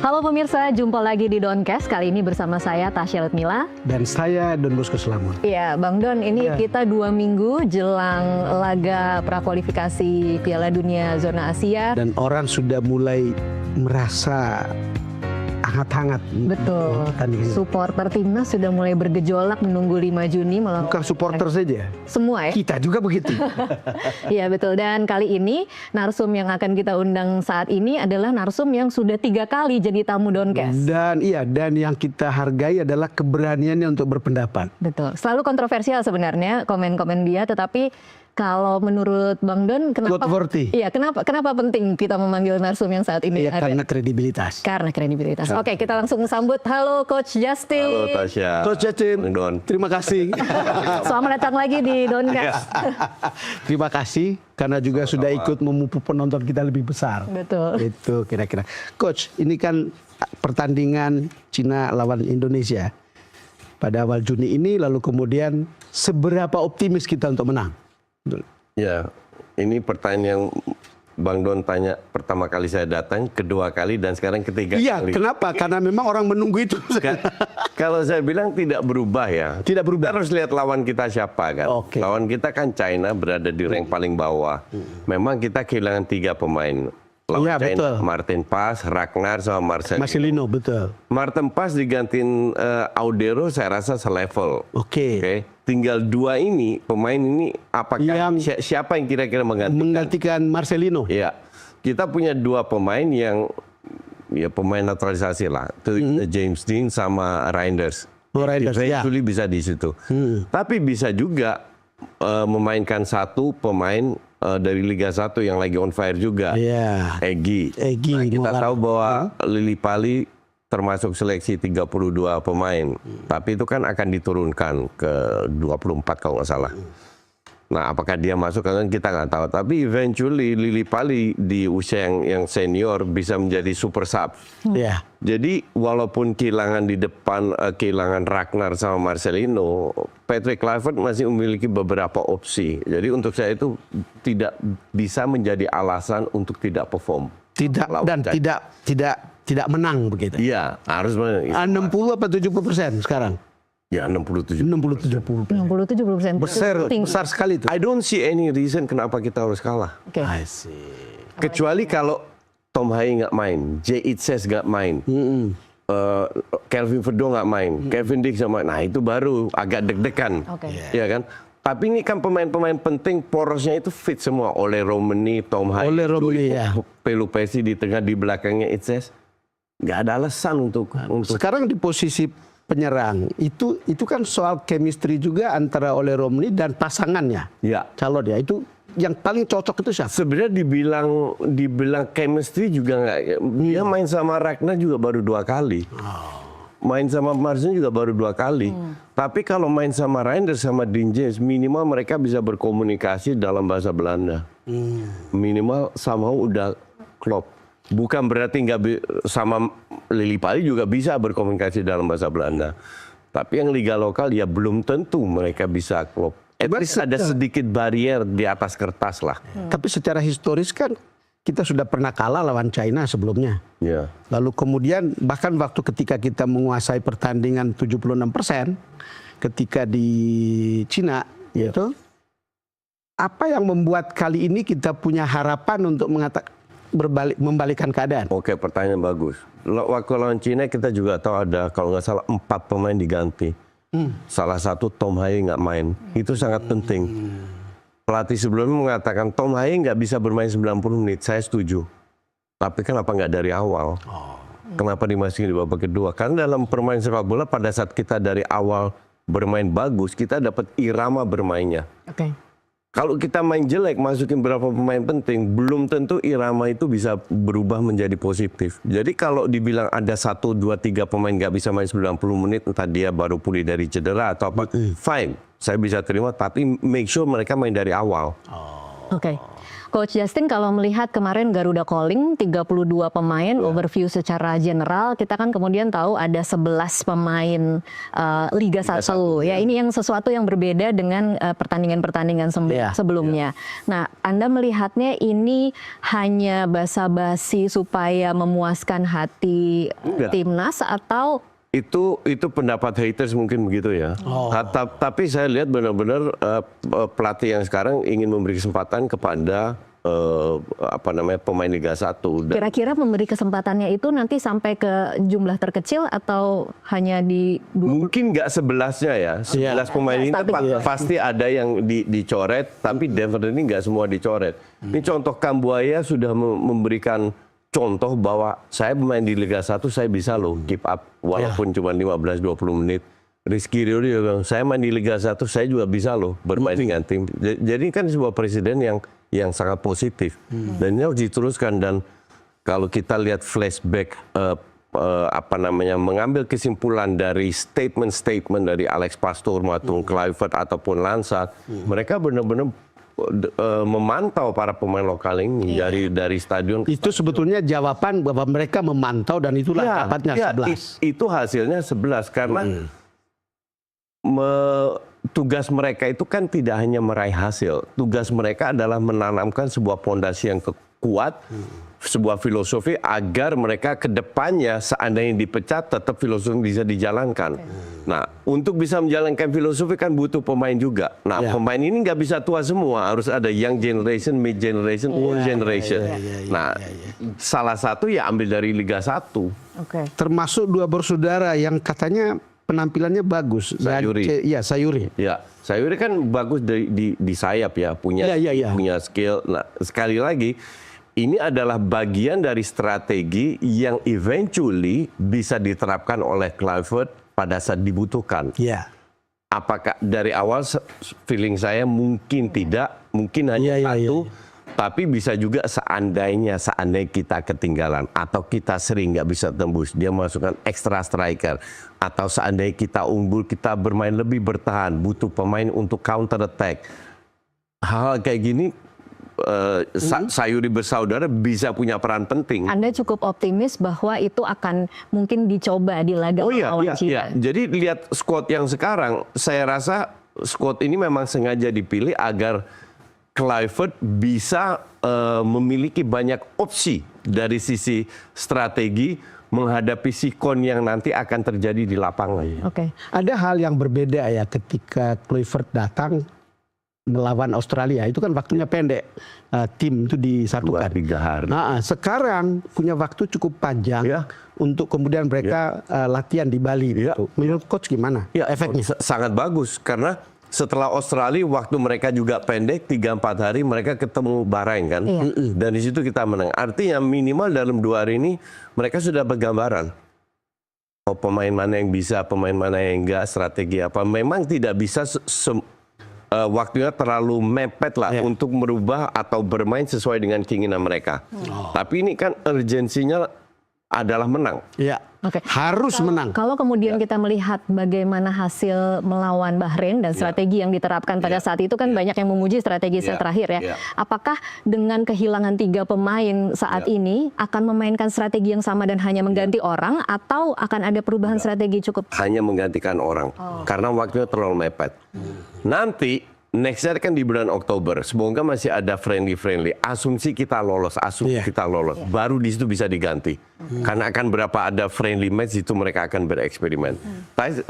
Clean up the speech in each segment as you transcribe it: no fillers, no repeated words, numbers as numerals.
Halo pemirsa, jumpa lagi di Doncast. Kali ini bersama saya Tasya Lutmila. Dan saya Don Bosco Slamet. Iya, Bang Don, ini kita 2 minggu jelang laga prakualifikasi Piala Dunia Zona Asia. Dan orang sudah mulai merasa hangat-hangat. Betul. Supporter timnas sudah mulai bergejolak menunggu 5 Juni melawan. Bukan supporter saja. Semua ya? Kita juga begitu. Iya betul. Dan kali ini narsum yang akan kita undang saat ini adalah narsum yang sudah 3 kali jadi tamu Doncast. Dan yang kita hargai adalah keberaniannya untuk berpendapat. Betul. Selalu kontroversial sebenarnya komen-komen dia, tetapi kalau menurut Bang Don, kenapa penting kita memanggil narsum yang saat ini? Ya, karena kredibilitas. Karena kredibilitas. Oke, kita langsung sambut. Halo Coach Justin. Halo Tasya. Coach Justin, Don. Terima kasih. Selamat datang lagi di Doncast. Terima kasih karena juga sudah ikut memupuk penonton kita lebih besar. Betul. Itu kira-kira. Coach, ini kan pertandingan Cina lawan Indonesia pada awal Juni ini, lalu kemudian seberapa optimis kita untuk menang? Ya, ini pertanyaan yang Bang Don tanya pertama kali saya datang, kedua kali, dan sekarang ketiga kali. Iya, kenapa? Karena memang orang menunggu itu. Kalau saya bilang tidak berubah ya. Tidak berubah. Kita harus lihat lawan kita siapa kan. Oke. Lawan kita kan China, berada di rank paling bawah. Memang kita kehilangan 3 pemain. Lawan Iya, China, betul. Martin Paes, Ragnar, sama Marcelino. Marcelino, betul. Martin Paes digantiin Audero, saya rasa selevel. Oke. Tinggal 2 ini, pemain ini apakah siapa yang kira-kira menggantikan Marcelino? Ya, kita punya 2 pemain yang ya pemain naturalisasi lah, James Dean sama Reinders. Reinders, ya. Eventually bisa di situ. Tapi bisa juga memainkan 1 pemain dari Liga 1 yang lagi on fire juga. Iya. Egy. Nah, kita tahu bahwa Lili Pali termasuk seleksi 32 pemain. Tapi itu kan akan diturunkan ke 24 kalau nggak salah. Nah, apakah dia masuk kan kita nggak tahu. Tapi eventually Lili Pali di usia yang senior bisa menjadi super sub. Iya. Jadi walaupun kehilangan di depan, kehilangan Ragnar sama Marcelino, Patrick Kluivert masih memiliki beberapa opsi. Jadi untuk saya itu tidak bisa menjadi alasan untuk tidak perform. Tidak menang begitu. Iya, harus menang. 60 apa 70% sekarang? Ya 67. 60-70%. 60-70%. Besar sekali itu. I don't see any reason kenapa kita harus kalah. Oke. I see. Kecuali kalau Tom Hai nggak main, Jay Itzes nggak main, Kelvin Verdon nggak main, Kevin Dix nggak main. Nah itu baru agak deg-degan, ya kan? Tapi ini kan pemain-pemain penting, porosnya itu fit semua. Ole Romani, Tom Hai, Pelupesi di tengah, di belakangnya Itzes. Nggak ada alasan untuk sekarang di posisi penyerang itu kan soal chemistry juga antara Ole Romani dan pasangannya. Ya. Calon ya itu yang paling cocok itu siapa? Sebenarnya dibilang chemistry juga nggak. Dia main sama Ragnar juga baru 2 kali. Main sama Marcelino juga baru 2 kali. Tapi kalau main sama Reinders sama Dean James, minimal mereka bisa berkomunikasi dalam bahasa Belanda. Minimal somehow udah klop. Bukan berarti sama Lili Pali juga bisa berkomunikasi dalam bahasa Belanda. Tapi yang liga lokal ya belum tentu mereka bisa klop. At least ada sedikit barier di atas kertas lah. Tapi secara historis kan kita sudah pernah kalah lawan China sebelumnya. Ya. Lalu kemudian bahkan waktu ketika kita menguasai pertandingan 76% ketika di Cina, itu apa yang membuat kali ini kita punya harapan untuk membalikkan keadaan? Oke, pertanyaan bagus. Waktu lawan Cina kita juga tahu ada kalau nggak salah 4 pemain diganti. Salah satu Tom Hai nggak main. Itu sangat penting. Pelatih sebelumnya mengatakan Tom Hai nggak bisa bermain 90 menit. Saya setuju. Tapi kenapa nggak dari awal? Kenapa dimasukin di babak kedua? Karena dalam permainan sepak bola pada saat kita dari awal bermain bagus, kita dapat irama bermainnya. Kalau kita main jelek, masukin berapa pemain penting, belum tentu irama itu bisa berubah menjadi positif. Jadi kalau dibilang ada 1, 2, 3 pemain nggak bisa main 90 menit, entah dia baru pulih dari cedera atau apa, fine. Saya bisa terima, tapi make sure mereka main dari awal. Oke. Coach Justin, kalau melihat kemarin Garuda Calling 32 pemain, overview secara general, kita kan kemudian tahu ada 11 pemain Liga 1. Ya, ini yang sesuatu yang berbeda dengan pertandingan-pertandingan sebelumnya. Nah, Anda melihatnya ini hanya basa-basi supaya memuaskan hati timnas atau itu pendapat haters mungkin begitu ya. Tapi saya lihat benar-benar pelatih yang sekarang ingin memberi kesempatan kepada pemain Liga 1. Kira-kira memberi kesempatannya itu nanti sampai ke jumlah terkecil atau hanya di mungkin nggak 11-nya ya. 11 pemain ini pasti ada yang dicoret, tapi definitely nggak semua dicoret. Ini contoh Kambuaya sudah memberikan contoh bahwa saya bermain di Liga 1 saya bisa loh keep up walaupun cuma 15-20 menit. Rizky Ridho juga bilang, saya main di Liga 1 saya juga bisa loh bermain dengan tim. Jadi kan sebuah presiden yang sangat positif dan ini harus diteruskan. Dan kalau kita lihat flashback mengambil kesimpulan dari statement dari Alex Pastoor maupun Kluivert ataupun Lansat, mereka benar-benar memantau para pemain lokal ini dari stadion. Itu sebetulnya jawaban bahwa mereka memantau dan itulah dapatnya 11. Itu hasilnya 11 karena tugas mereka itu kan tidak hanya meraih hasil. Tugas mereka adalah menanamkan sebuah fondasi yang kuat, sebuah filosofi agar mereka ke depannya seandainya dipecat tetap filosofi bisa dijalankan. Nah, untuk bisa menjalankan filosofi kan butuh pemain juga. Nah, pemain ini nggak bisa tua semua, harus ada young generation, mid generation, old generation. Nah, salah satu ya ambil dari Liga 1. Termasuk dua bersaudara yang katanya penampilannya bagus. Sayuri. Sayuri. Ya, Sayuri kan bagus di sayap ya, punya skill. Nah, sekali lagi ini adalah bagian dari strategi yang eventually bisa diterapkan oleh Kluivert pada saat dibutuhkan. Apakah dari awal feeling saya mungkin tidak, mungkin hanya satu, tapi bisa juga seandainya kita ketinggalan atau kita sering nggak bisa tembus, dia masukkan extra striker, atau seandainya kita unggul, kita bermain lebih bertahan, butuh pemain untuk counter attack. Hal kayak gini Sayuri bersaudara bisa punya peran penting. Anda cukup optimis bahwa itu akan mungkin dicoba di laga lawan Cina. Jadi lihat squad yang sekarang, saya rasa squad ini memang sengaja dipilih agar Kluivert bisa memiliki banyak opsi dari sisi strategi menghadapi sikon yang nanti akan terjadi di lapangan. Ada hal yang berbeda ya ketika Kluivert datang melawan Australia, itu kan waktunya pendek, tim itu disatukan 2-3 hari. Nah, sekarang punya waktu cukup panjang untuk kemudian mereka latihan di Bali. Menurut coach gimana efeknya? Sangat bagus karena setelah Australia waktu mereka juga pendek, 3-4 hari mereka ketemu Bahrain kan, dan di situ kita menang. Artinya minimal dalam 2 hari ini mereka sudah bergambaran. Oh, pemain mana yang bisa, pemain mana yang enggak, strategi apa. Memang tidak bisa waktunya terlalu mepet lah untuk merubah atau bermain sesuai dengan keinginan mereka. Tapi ini kan urgensinya adalah menang. Harus menang. Kalau kemudian kita melihat bagaimana hasil melawan Bahrain dan strategi yang diterapkan pada saat itu kan banyak yang memuji strategi set terakhir ya. Apakah dengan kehilangan 3 pemain saat ini akan memainkan strategi yang sama dan hanya mengganti orang, atau akan ada perubahan strategi cukup? Hanya menggantikan orang karena waktunya terlalu mepet. Nanti next year kan di bulan Oktober, semoga masih ada friendly. Asumsi kita lolos, baru di situ bisa diganti. Karena akan berapa ada friendly match itu mereka akan bereksperimen. Tapi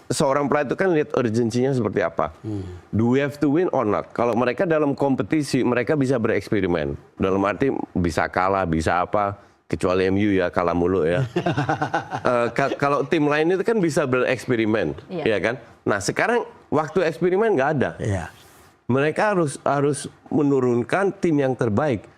seorang pelatih itu kan lihat urgensinya seperti apa. Do we have to win or not? Kalau mereka dalam kompetisi, mereka bisa bereksperimen. Dalam arti bisa kalah, bisa apa. Kecuali MU ya, kalah mulu ya. Kalau tim lain itu kan bisa bereksperimen, ya kan? Nah sekarang waktu eksperimen nggak ada. Mereka harus menurunkan tim yang terbaik.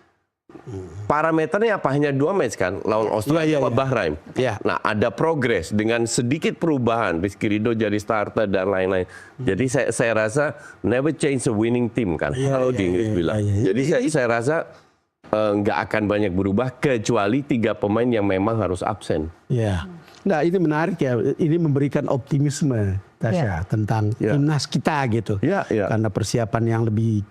Parameternya apa? Hanya 2 match kan, lawan Australia sama Bahrain. Nah ada progres dengan sedikit perubahan, Rizky Ridho jadi starter dan lain-lain. Jadi saya rasa never change a winning team kan, kalau di Inggris bilang. Jadi saya rasa nggak akan banyak berubah kecuali 3 pemain yang memang harus absen. Nah ini menarik ya, ini memberikan optimisme Tasya tentang timnas kita gitu. Karena persiapan yang lebih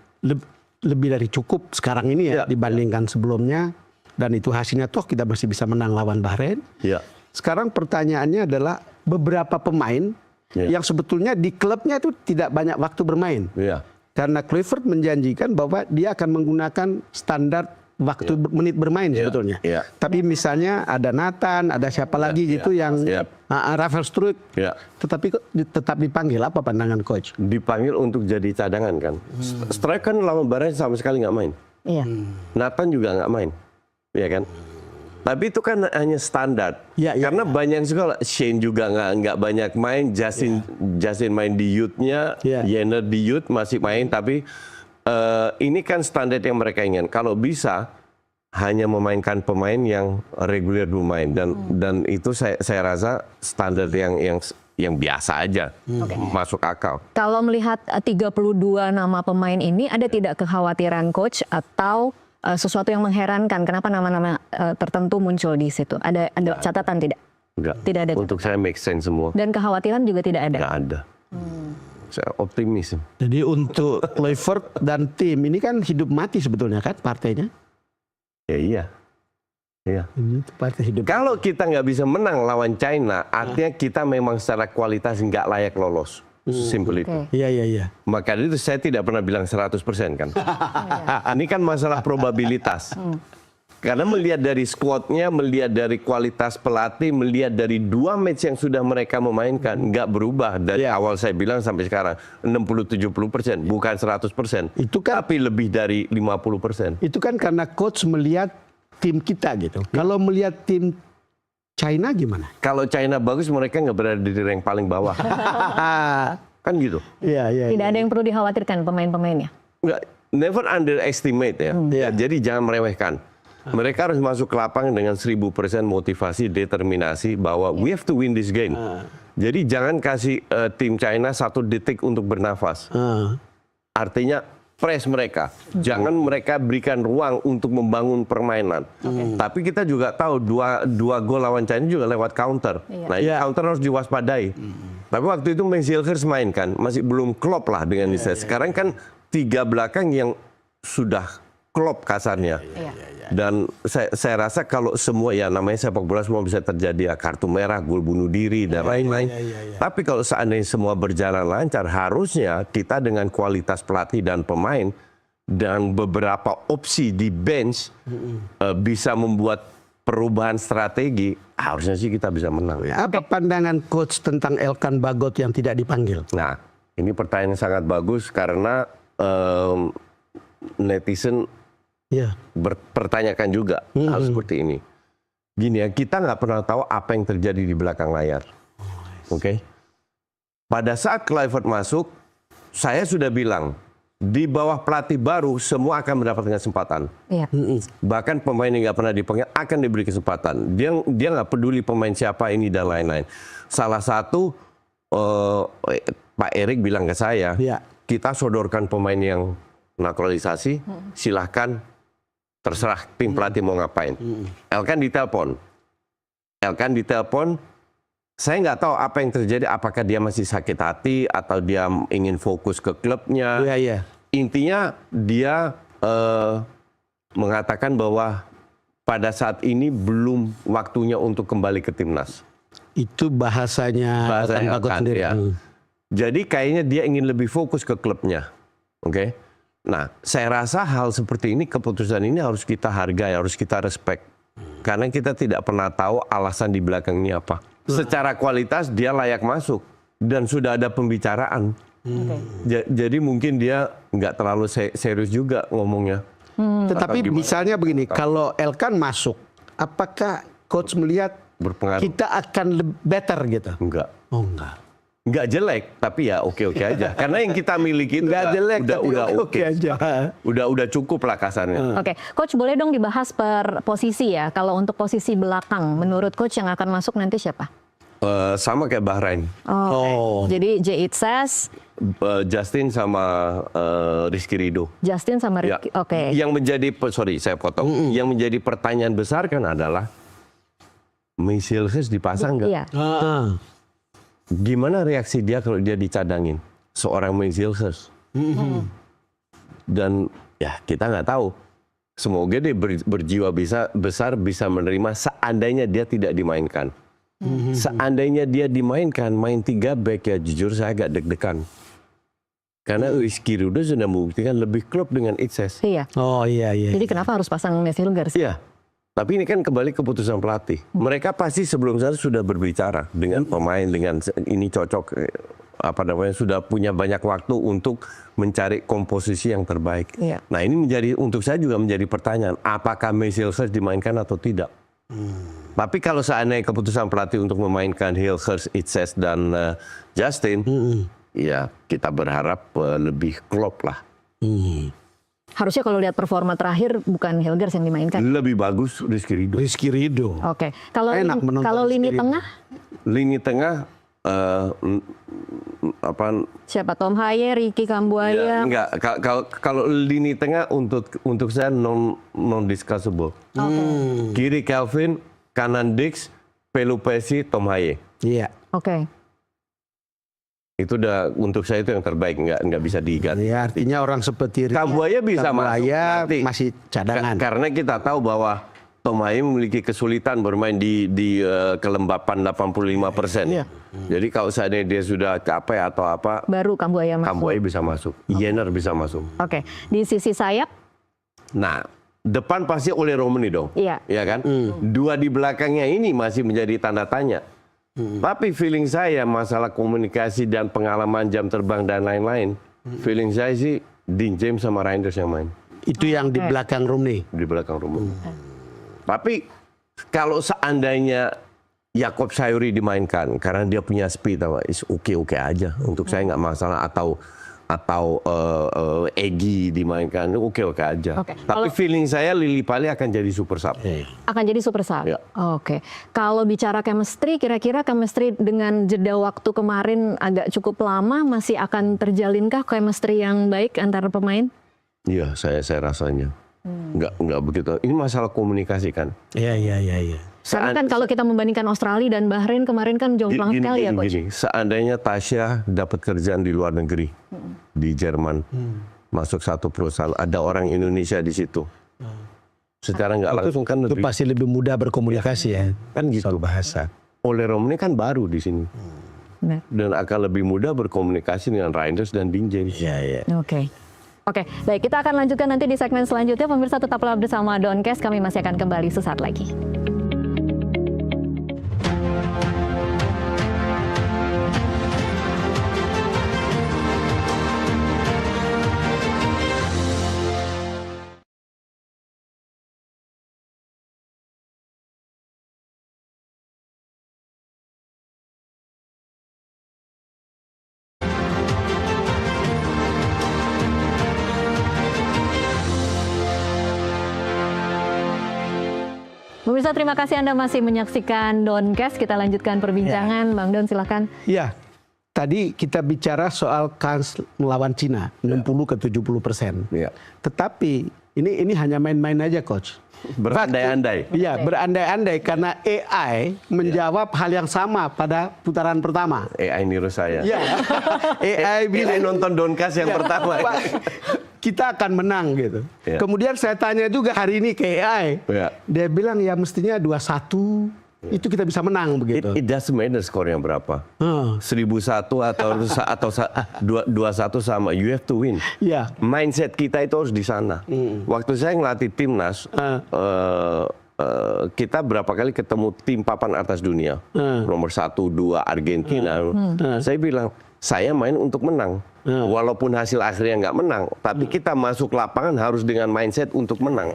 lebih dari cukup sekarang ini ya dibandingkan sebelumnya, dan itu hasilnya toh kita masih bisa menang lawan Bahrain. Ya. Sekarang pertanyaannya adalah beberapa pemain yang sebetulnya di klubnya itu tidak banyak waktu bermain. Ya. Karena Kluivert menjanjikan bahwa dia akan menggunakan standar waktu menit bermain sebetulnya. Ya. Tapi misalnya ada Nathan, ada siapa lagi gitu yang Rafael Struijk, tetapi tetap dipanggil. Apa pandangan coach? Dipanggil untuk jadi cadangan kan. Struijk kan lawan Bahrain sama sekali nggak main. Iya. Nathan juga nggak main, ya kan? Tapi itu kan hanya standar. Karena banyak juga, Shane juga nggak banyak main, Justin main di youth-nya, Jenner di youth masih main, tapi ini kan standar yang mereka ingin. Kalau bisa hanya memainkan pemain yang reguler bermain, dan itu saya rasa standar yang biasa aja, masuk akal. Kalau melihat 32 nama pemain ini, ada tidak kekhawatiran coach atau sesuatu yang mengherankan? Kenapa nama-nama tertentu muncul di situ? Ada catatan tidak? Enggak. Tidak ada. Untuk saya make sense semua. Dan kekhawatiran juga tidak ada? Nggak ada. Saya optimis. Jadi untuk Kluivert dan tim ini kan hidup mati sebetulnya kan partainya? Ya iya. Ini partai hidup. Kalau kita nggak bisa menang lawan China, artinya kita memang secara kualitas nggak layak lolos. Simpel itu. Iya. Maka itu saya tidak pernah bilang 100% kan. Ini kan masalah probabilitas. Karena melihat dari squadnya, melihat dari kualitas pelatih, melihat dari 2 match yang sudah mereka memainkan, nggak berubah dari awal saya bilang sampai sekarang 60-70%, bukan 100%. Itu kan, tapi lebih dari 50%. Itu kan karena coach melihat tim kita gitu. Kalau melihat tim China gimana? Kalau China bagus, mereka nggak berada di rank paling bawah. Kan gitu. Iya. Tidak ada yang perlu dikhawatirkan pemain-pemainnya? Nggak, never underestimate ya. Jadi jangan meremehkan. Mereka harus masuk ke lapangan dengan 1000% motivasi, determinasi bahwa we have to win this game. Jadi jangan kasih tim China 1 detik untuk bernafas. Artinya press mereka. Jangan mereka berikan ruang untuk membangun permainan. Tapi kita juga tahu dua gol lawan China juga lewat counter. Nah, counter harus diwaspadai. Tapi waktu itu Meiselgers main kan, masih belum klop lah dengan Nisa. Sekarang kan 3 belakang yang sudah klop kasarnya. Dan saya rasa kalau semua, ya namanya sepak bola semua bisa terjadi, ya kartu merah, gol bunuh diri dan lain-lain. Tapi kalau seandainya semua berjalan lancar, harusnya kita dengan kualitas pelatih dan pemain dan beberapa opsi di bench bisa membuat perubahan strategi. Harusnya sih kita bisa menang. Apa pandangan coach tentang Elkan Bagot yang tidak dipanggil? Nah, ini pertanyaan yang sangat bagus karena netizen berpertanyakan juga hal seperti ini. Gini ya, kita nggak pernah tahu apa yang terjadi di belakang layar. Oke? Pada saat Kluivert masuk, saya sudah bilang, di bawah pelatih baru semua akan mendapatkan kesempatan. Bahkan pemain yang nggak pernah dipanggil akan diberi kesempatan. Dia nggak peduli pemain siapa ini dan lain-lain. Salah satu Pak Erik bilang ke saya, kita sodorkan pemain yang naturalisasi, silahkan terserah tim pelatih mau ngapain. Elkan ditelepon, saya nggak tahu apa yang terjadi, apakah dia masih sakit hati atau dia ingin fokus ke klubnya. Intinya dia mengatakan bahwa pada saat ini belum waktunya untuk kembali ke timnas. Itu bahasanya Elkan sendiri. Ya. Jadi kayaknya dia ingin lebih fokus ke klubnya. Oke? Nah, saya rasa hal seperti ini, keputusan ini harus kita hargai, harus kita respect. Karena kita tidak pernah tahu alasan di belakangnya apa. Secara kualitas dia layak masuk dan sudah ada pembicaraan. Jadi mungkin dia nggak terlalu serius juga ngomongnya. Tetapi misalnya begini, kalau Elkan masuk, apakah coach melihat berpengaruh? Kita akan better gitu? Enggak. Oh enggak. Nggak jelek, tapi ya oke-oke aja. Karena yang kita miliki itu udah oke aja. Udah cukup lah kasarnya. Oke, coach boleh dong dibahas per posisi ya. Kalau untuk posisi belakang, menurut coach yang akan masuk nanti siapa? Sama kayak Bahrain. Jadi J. Itzes, Justin sama Rizky Ridho. Justin sama Rizky. Oke. Yang menjadi, sorry saya potong. Yang menjadi pertanyaan besar kan adalah Meiselgers dipasang nggak? Iya. Gimana reaksi dia kalau dia dicadangin seorang Meiselgers? Dan Ya kita nggak tahu. Semoga dia berjiwa besar bisa menerima seandainya dia tidak dimainkan. Seandainya dia dimainkan, main 3 back ya jujur saya agak deg-degan. Karena Rizky Ridho sudah membuktikan lebih klop dengan Itses. Iya. Oh iya. Jadi kenapa harus pasang Hilgers? Iya. Tapi ini kan kembali keputusan pelatih. Mereka pasti sebelum sana sudah berbicara dengan pemain, dengan ini cocok, sudah punya banyak waktu untuk mencari komposisi yang terbaik. Iya. Nah ini untuk saya juga menjadi pertanyaan, apakah Hilgers dimainkan atau tidak? Tapi kalau seandainya keputusan pelatih untuk memainkan Hilgers, Itses dan Justin, ya kita berharap lebih klop lah. Harusnya kalau lihat performa terakhir bukan Hilgers yang dimainkan. Lebih bagus Rizky Ridho. Oke. Kalau Enak menonton kalau lini Rizky Ridho. tengah Lini tengah siapa? Tom Haye, Ricky Kambuaya. enggak, kalau lini tengah untuk saya non discussable. Kiri Calvin, kanan Dix, Pelupesi, Tom Haye. Iya. Oke. Itu udah untuk saya itu yang terbaik, nggak bisa diganti. Ya, artinya orang seperti Kambuaya bisa Kambuaya masuk, masih cadangan. Karena kita tahu bahwa Tom Haye memiliki kesulitan bermain di kelembapan 85%. Iya. Jadi kalau seandainya dia sudah capek atau apa, Baru Kambuaya masuk. Kambuaya bisa masuk, Jenner bisa masuk. Oke. Di sisi sayap, Nah, depan pasti oleh Romani dong. iya. Ya kan? Dua di belakangnya ini masih menjadi tanda tanya. Tapi feeling saya masalah komunikasi dan pengalaman jam terbang dan lain-lain, feeling saya sih Dean James sama Reinders yang main Itu yang di belakang Romney. di belakang rumah. Tapi kalau seandainya Yakob Sayuri dimainkan karena dia punya speed, is oke aja. Untuk saya nggak masalah, atau Egy dimainkan, oke aja. Oke. Tapi feeling saya Lily Pali akan jadi super sub. Akan jadi super sub. Ya. Oke. Kalau bicara chemistry, kira-kira chemistry dengan jeda waktu kemarin agak cukup lama, masih akan terjalinkah chemistry yang baik antara pemain? Iya, saya rasanya nggak begitu. Ini masalah komunikasi kan. Iya. Karena kan kalau kita membandingkan Australia dan Bahrain kemarin kan jomplang sekali ya, Coach. Gini, seandainya Tasya dapat kerjaan di luar negeri, di Jerman, masuk satu perusahaan, ada orang Indonesia di situ. Secara nggak langsung kan Itu pasti lebih mudah berkomunikasi ya. kan gitu. Soal bahasa. Oleh Romney kan baru di sini. Benar. Dan akan lebih mudah berkomunikasi dengan Reinders dan Dean James. Iya. Oke. Oke, baik, kita akan lanjutkan nanti di segmen selanjutnya. Pemirsa tetaplah bersama Doncast, kami masih akan kembali sesaat lagi. Pemirsa, terima kasih Anda masih menyaksikan Doncast. Kita lanjutkan perbincangan. Bang Don, silakan. Iya. Tadi kita bicara soal kans melawan Cina, 60 ke 70%. Iya. Tetapi ini hanya main-main aja, Coach. Berandai-andai. Iya, berandai-andai karena AI menjawab hal yang sama pada putaran pertama. AI niru saya. Iya. AI AI nonton Doncast yang pertama. Pak, kita akan menang gitu. Ya. Kemudian saya tanya juga hari ini ke AI. Ya. Dia bilang ya mestinya 2-1 itu kita bisa menang begitu. It doesn't matter skor yang berapa. 1001 atau 2-1 sama. You have to win. Iya. Mindset kita itu harus di sana. Waktu saya ngelatih timnas, kita berapa kali ketemu tim papan atas dunia, nomor 1, 2 Argentina. Saya bilang, saya main untuk menang. Walaupun hasil akhirnya nggak menang, tapi kita masuk lapangan harus dengan mindset untuk menang.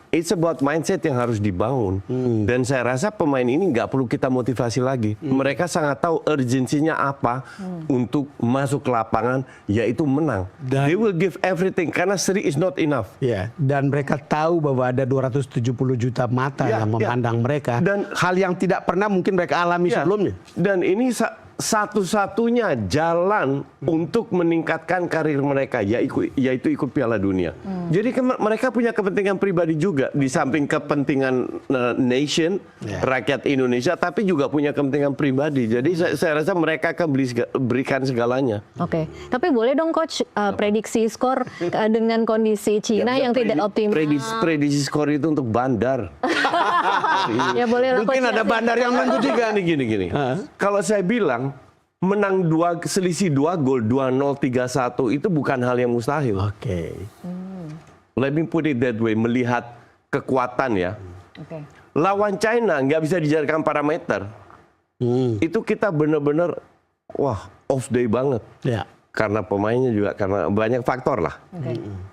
It's about mindset yang harus dibangun. Dan saya rasa pemain ini nggak perlu kita motivasi lagi. Mereka sangat tahu urgensinya apa untuk masuk ke lapangan, yaitu menang. They will give everything, karena seri is not enough. Ya, dan mereka tahu bahwa ada 270 juta mata yang memandang mereka. Dan hal yang tidak pernah mungkin mereka alami sebelumnya. Dan ini satu-satunya jalan untuk meningkatkan karir mereka yaitu ikut Piala Dunia. Jadi mereka punya kepentingan pribadi juga di samping kepentingan nation, rakyat Indonesia, tapi juga punya kepentingan pribadi. Jadi saya rasa mereka akan berikan segalanya. Oke, tapi boleh dong coach prediksi skor dengan kondisi Cina yang tidak optimal. Prediksi skor itu untuk bandar. Ya boleh lah, Mungkin coach. ada bandar yang menentu juga. Gini. Kalau saya bilang menang selisih 2 gol 2-0 3-1 itu bukan hal yang mustahil. Oke. Let me put it that way, melihat kekuatan ya. Oke. Lawan China nggak bisa dijadikan parameter. Itu kita benar-benar off day banget. Ya. Karena pemainnya juga, karena banyak faktor lah.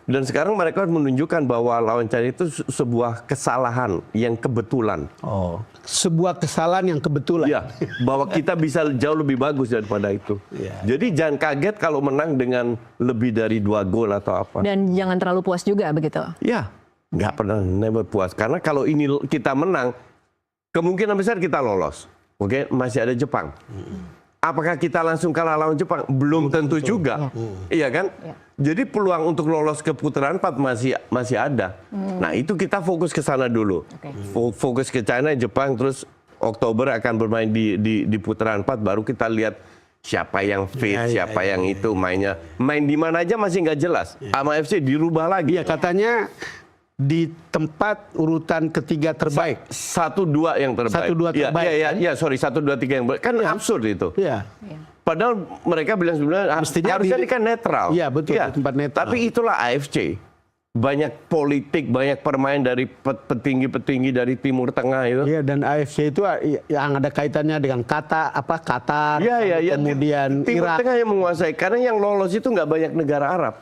Dan sekarang mereka menunjukkan bahwa lawan China itu sebuah kesalahan yang kebetulan. Oh, sebuah kesalahan yang kebetulan. Ya, bahwa kita bisa jauh lebih bagus daripada itu. Ya. Jadi jangan kaget kalau menang dengan lebih dari 2 gol atau apa. Dan jangan terlalu puas juga begitu. Ya, nggak pernah, never puas. Karena kalau ini kita menang, kemungkinan besar kita lolos. Oke, masih ada Jepang. Apakah kita langsung kalah lawan Jepang? Belum tentu juga. Iya kan? Ya. Jadi peluang untuk lolos ke putaran 4 masih ada. Nah, itu kita fokus ke sana dulu. Fokus ke China, Jepang, terus Oktober akan bermain di putaran 4, baru kita lihat siapa yang fit, siapa yang itu mainnya. Main di mana aja masih nggak jelas. Sama FC dirubah lagi. Ya, katanya di tempat urutan ketiga terbaik. 1-2 yang terbaik. 1-2 terbaik. Iya, sorry, 1-2-3 yang terbaik. Kan absurd itu. Iya. Padahal mereka bilang sebenarnya harusnya ini kan netral. Iya, betul, di tempat netral. Tapi itulah AFC. Banyak politik, banyak permain dari petinggi-petinggi dari Timur Tengah itu. Iya, dan AFC itu yang ada kaitannya dengan Qatar, Iya. kemudian Timur Irak. Tengah yang menguasai. Karena yang lolos itu nggak banyak negara Arab.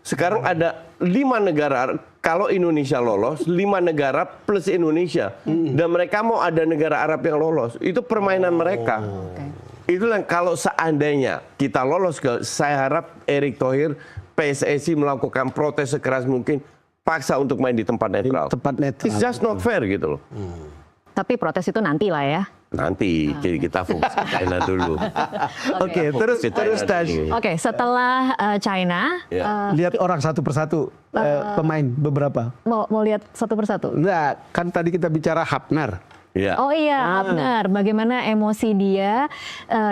Sekarang ada 5 negara Arab. Kalau Indonesia lolos, 5 negara plus Indonesia. Dan mereka mau ada negara Arab yang lolos. Itu permainan mereka. Itulah kalau seandainya kita lolos, saya harap Erick Thohir, PSSI melakukan protes sekeras mungkin, paksa untuk main di tempat netral. Tempat netral. It's just not fair gitu loh. Tapi protes itu nanti lah ya. Nanti kita fokus ke China dulu. Oke, terus Taj. Oke, setelah China, Lihat orang satu persatu pemain beberapa. mau lihat satu persatu. Enggak, kan tadi kita bicara Hapner. Ya. Oh iya, Abner, bagaimana emosi dia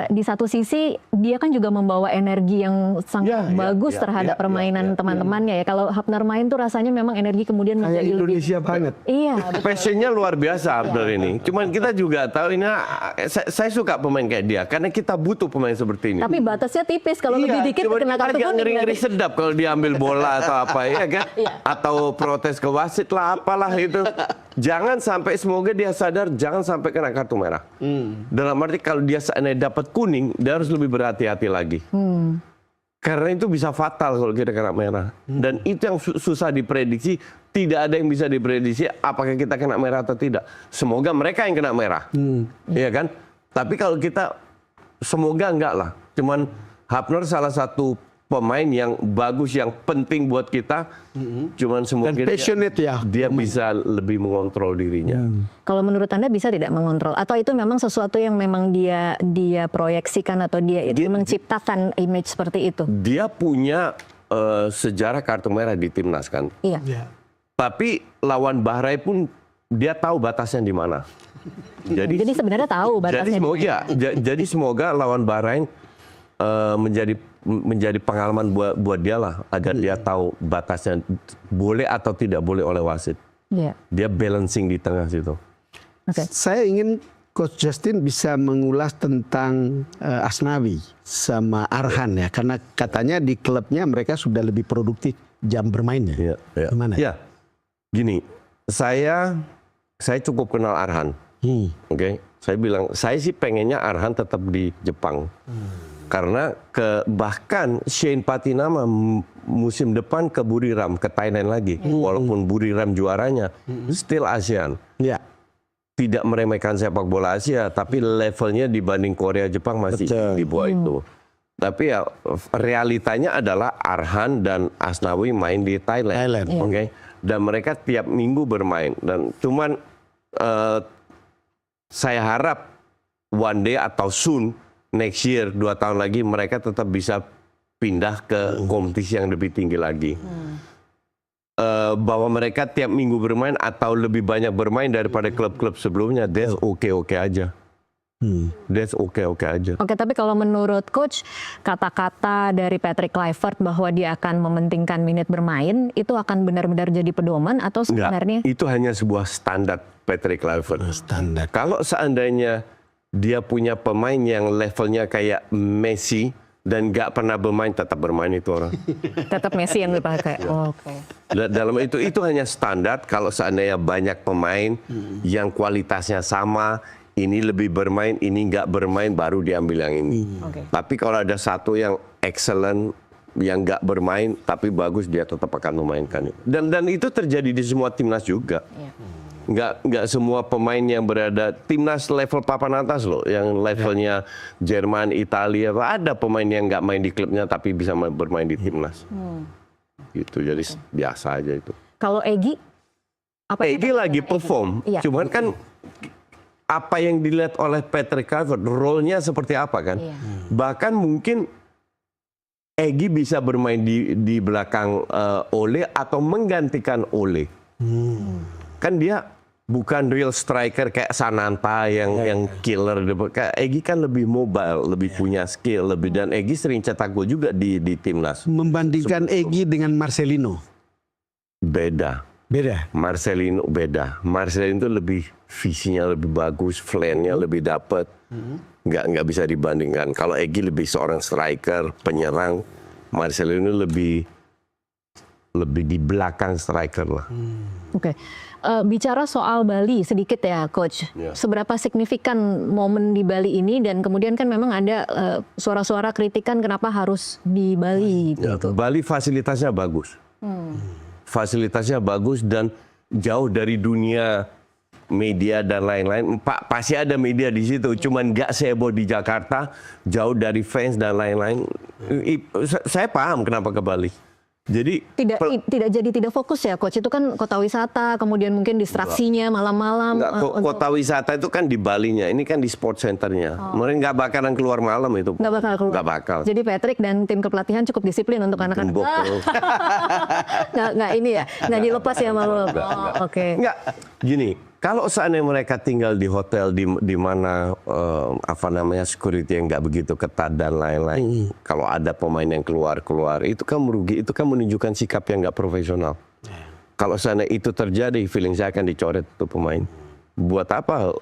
di satu sisi dia kan juga membawa energi yang sangat bagus terhadap permainan teman-temannya ya. Kalau Abner main tuh rasanya memang energi kemudian Kayak menjadi Indonesia banget. Iya, betul. Passionnya luar biasa Abner ini. Cuman kita juga tahu ini, saya suka pemain kayak dia karena kita butuh pemain seperti ini. Tapi batasnya tipis, kalau lebih dikit cuman kena kartu kuning. ngeri-ngeri sedap kalau dia ambil bola atau apa ya kan? Atau protes ke wasit lah apalah itu. Jangan sampai, semoga dia sadar jangan sampai kena kartu merah. Dalam arti kalau dia seandainya dapat kuning, dia harus lebih berhati-hati lagi. Karena itu bisa fatal kalau kita kena merah. Dan itu yang susah diprediksi. Tidak ada yang bisa diprediksi apakah kita kena merah atau tidak. Semoga mereka yang kena merah. Iya kan? Tapi kalau kita, semoga enggak lah. Cuman Hapner salah satu pemain yang bagus, yang penting buat kita. Cuman semoga Dan passionate dia bisa lebih mengontrol dirinya. Kalau menurut Anda bisa tidak mengontrol? Atau itu memang sesuatu yang memang dia proyeksikan atau dia menciptakan image seperti itu? Dia punya sejarah kartu merah di timnas kan. Iya. Tapi lawan Bahrain pun dia tahu batasnya di mana. Jadi sebenarnya tahu batasnya. Jadi semoga lawan Bahrain menjadi pengalaman buat dia lah, agar dia tahu batasnya boleh atau tidak boleh oleh wasit. Iya. Dia balancing di tengah situ. Oke. Saya ingin Coach Justin bisa mengulas tentang Asnawi sama Arhan ya, karena katanya di klubnya mereka sudah lebih produktif jam bermainnya. Iya. Gimana? Ya, gini, saya cukup kenal Arhan. Oke. Saya bilang, saya sih pengennya Arhan tetap di Jepang. Karena bahkan Shane Patinama musim depan ke Buriram, ke Thailand lagi. Walaupun Buriram juaranya, still ASEAN. Ya. Tidak meremehkan sepak bola Asia, tapi levelnya dibanding Korea, Jepang masih di bawah itu. Tapi ya realitanya adalah Arhan dan Asnawi main di Thailand. Oke. Dan mereka tiap minggu bermain. Dan cuman saya harap one day atau soon next year 2 tahun lagi mereka tetap bisa pindah ke kompetisi yang lebih tinggi lagi. Bahwa mereka tiap minggu bermain atau lebih banyak bermain daripada klub-klub sebelumnya, that's oke aja. That's oke aja. Oke, tapi kalau menurut coach, kata-kata dari Patrick Kluivert bahwa dia akan mementingkan menit bermain itu akan benar-benar jadi pedoman atau sebenarnya? Enggak, itu hanya sebuah standar Patrick Kluivert. Standar. Kalau seandainya dia punya pemain yang levelnya kayak Messi dan nggak pernah bermain, tetap bermain itu orang. Tetap Messi yang dipakai. Oke. Dalam itu hanya standar. Kalau seandainya banyak pemain yang kualitasnya sama, ini lebih bermain, ini nggak bermain, baru diambil yang ini. Tapi kalau ada satu yang excellent, yang nggak bermain tapi bagus, dia tetap akan memainkan. Dan itu terjadi di semua timnas juga. Nggak semua pemain yang berada timnas level papan atas loh, yang levelnya Jerman, Italia, ada pemain yang nggak main di klubnya tapi bisa bermain di timnas. Gitu, jadi biasa aja itu. Kalau Egy, Egy lagi perform, Iya. cuman kan apa yang dilihat oleh Patrick Kluivert, role-nya seperti apa kan? Bahkan mungkin Egy bisa bermain di belakang Ole atau menggantikan Ole. Kan dia bukan real striker kayak Sananta yang killer. Kayak Egy kan lebih mobile, lebih punya skill, lebih, dan Egy sering cetak gol juga di timnas. Membandingkan Egy dengan Marcelino, Beda. Marcelino beda. Marcelino itu lebih visinya lebih bagus, flank-nya lebih dapat. Nggak bisa dibandingkan. Kalau Egy lebih seorang striker, penyerang. Marcelino lebih di belakang striker lah. Oke. Bicara soal Bali sedikit ya Coach, seberapa signifikan momen di Bali ini, dan kemudian kan memang ada suara-suara kritikan kenapa harus di Bali gitu. Bali fasilitasnya bagus. Fasilitasnya bagus dan jauh dari dunia media dan lain-lain. Pasti ada media di situ, cuman nggak seheboh di Jakarta, jauh dari fans dan lain-lain. Saya paham kenapa ke Bali. Jadi tidak fokus ya Coach, itu kan kota wisata, kemudian mungkin distraksinya malam-malam. Kota wisata itu kan di Balinya, ini kan di sport centernya. Mereka nggak bakalan keluar malam itu. Nggak bakal keluar. Nggak bakal. Jadi Patrick dan tim kepelatihan cukup disiplin untuk anak-anak. Nggak ini ya, nggak dilepas ya malu. Oke. Nggak, gini. Kalau seandainya mereka tinggal di hotel di mana security yang nggak begitu ketat dan lain-lain, kalau ada pemain yang keluar itu kan merugi, itu kan menunjukkan sikap yang nggak profesional. Kalau seandainya itu terjadi, feeling saya akan dicoret tuh pemain. Buat apa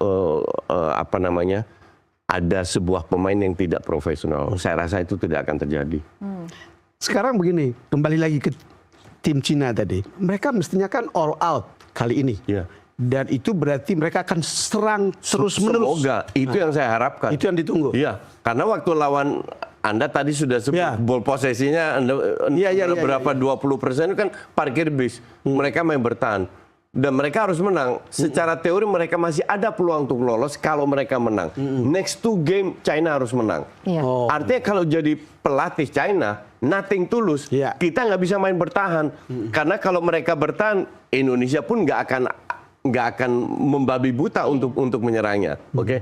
ada sebuah pemain yang tidak profesional? Saya rasa itu tidak akan terjadi. Sekarang begini, kembali lagi ke tim Cina tadi. Mereka mestinya kan all out kali ini. Dan itu berarti mereka akan serang terus-menerus. Semoga, itu yang saya harapkan. Itu yang ditunggu. Iya, karena waktu lawan Anda tadi sudah sebut ball posesinya berapa 20% kan parkir bis. Mereka main bertahan. Dan mereka harus menang. Secara teori mereka masih ada peluang untuk lolos kalau mereka menang. Next 2 game China harus menang. Artinya kalau jadi pelatih China, nothing tulus. Kita nggak bisa main bertahan. Karena kalau mereka bertahan, Indonesia pun nggak akan membabi buta untuk menyerangnya. Oke.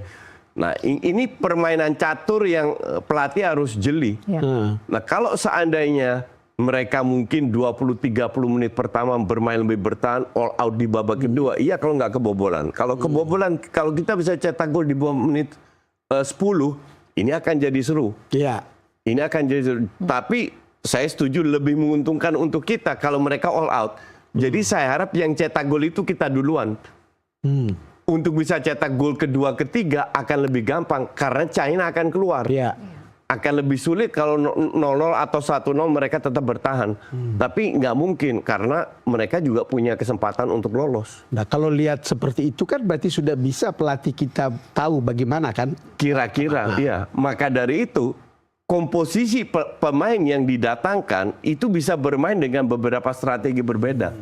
Nah, ini permainan catur yang pelatih harus jeli. Nah, kalau seandainya mereka mungkin 20-30 menit pertama bermain lebih bertahan, all out di babak kedua, iya kalau nggak kebobolan. Kalau kebobolan, kalau kita bisa cetak gol di bawah menit 10, ini akan jadi seru. Ini akan jadi seru. Tapi saya setuju lebih menguntungkan untuk kita kalau mereka all out. Jadi saya harap yang cetak gol itu kita duluan. Untuk bisa cetak gol kedua, ketiga akan lebih gampang karena China akan keluar. Akan lebih sulit kalau 0-0 atau 1-0 mereka tetap bertahan. Tapi nggak mungkin karena mereka juga punya kesempatan untuk lolos. Nah, kalau lihat seperti itu kan berarti sudah bisa pelatih kita tahu bagaimana kan? Kira-kira, iya. Maka dari itu komposisi pemain yang didatangkan itu bisa bermain dengan beberapa strategi berbeda.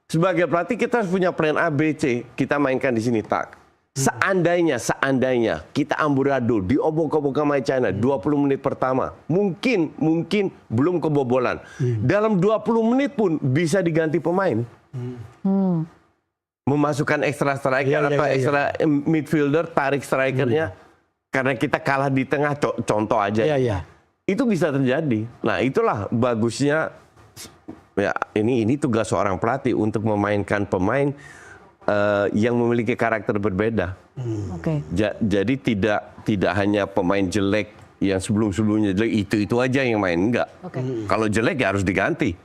Sebagai pelatih kita harus punya plan A, B, C. Kita mainkan di sini tak. Seandainya kita amburadul diobok-obok sama China 20 menit pertama, mungkin belum kebobolan. Dalam 20 menit pun bisa diganti pemain. Memasukkan extra striker atau extra midfielder, tarik strikernya. karena kita kalah di tengah, contoh aja. Iya, iya. Itu bisa terjadi. Nah, itulah bagusnya ya ini tugas seorang pelatih untuk memainkan pemain yang memiliki karakter berbeda. Oke. Jadi tidak hanya pemain jelek yang sebelum-sebelumnya jelek itu aja yang main, enggak. Oke. Kalau jelek ya harus diganti.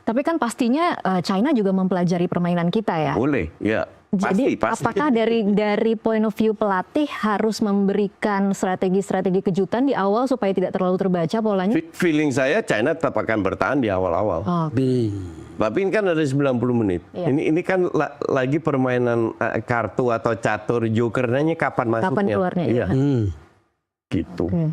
Tapi kan pastinya China juga mempelajari permainan kita ya. Boleh, ya. Jadi Pasti. apakah dari point of view pelatih harus memberikan strategi-strategi kejutan di awal supaya tidak terlalu terbaca polanya? Feeling saya China tetap akan bertahan di awal-awal. Oh, Tapi ini kan ada 90 menit. Iya. Ini kan lagi permainan kartu atau catur jokernya kapan masuknya? kapan keluarnya? Iya. Ya? Gitu. Oke.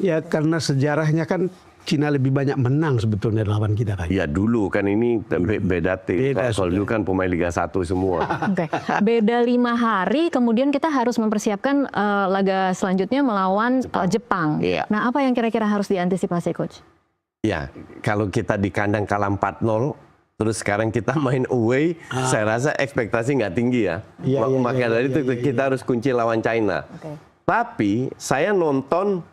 Ya karena sejarahnya kan Cina lebih banyak menang sebetulnya lawan kita kan. Ya dulu kan ini beda tim. Beda Kalau dulu kan pemain Liga 1 semua. Oke, beda 5 hari, kemudian kita harus mempersiapkan laga selanjutnya melawan Jepang. Iya. Nah, apa yang kira-kira harus diantisipasi, Coach? Ya, kalau kita di kandang kalah 4-0, terus sekarang kita main away, saya rasa ekspektasi nggak tinggi ya. Iya, iya, Maka iya, dari iya, itu iya, kita harus kunci lawan China. Oke. Tapi saya nonton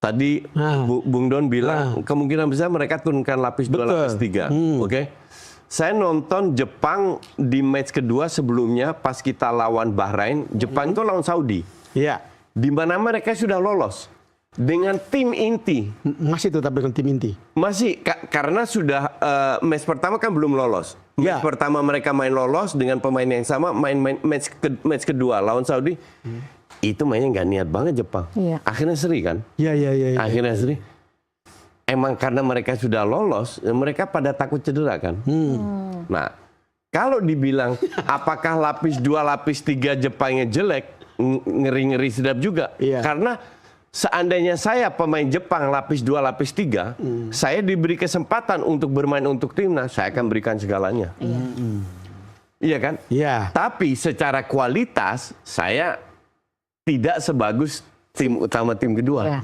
tadi Bung Don bilang kemungkinan besar mereka turunkan lapis 2, lapis 3. Oke. Saya nonton Jepang di match kedua sebelumnya pas kita lawan Bahrain, Jepang itu lawan Saudi. Iya. Di mana mereka sudah lolos dengan tim inti. Masih tetap dengan tim inti. Masih karena sudah match pertama kan belum lolos. Match pertama mereka main lolos dengan pemain yang sama, main match kedua lawan Saudi. Itu mainnya nggak niat banget Jepang. Iya. Akhirnya seri kan? Iya. Akhirnya seri. Emang karena mereka sudah lolos, mereka pada takut cedera kan? Nah, kalau dibilang apakah lapis 2, lapis 3 Jepangnya jelek, ngeri-ngeri sedap juga. Iya. Karena seandainya saya pemain Jepang lapis 2, lapis 3, saya diberi kesempatan untuk bermain untuk timnas, saya akan berikan segalanya. Iya kan? Iya. Tapi secara kualitas, saya tidak sebagus tim utama tim kedua. Ya.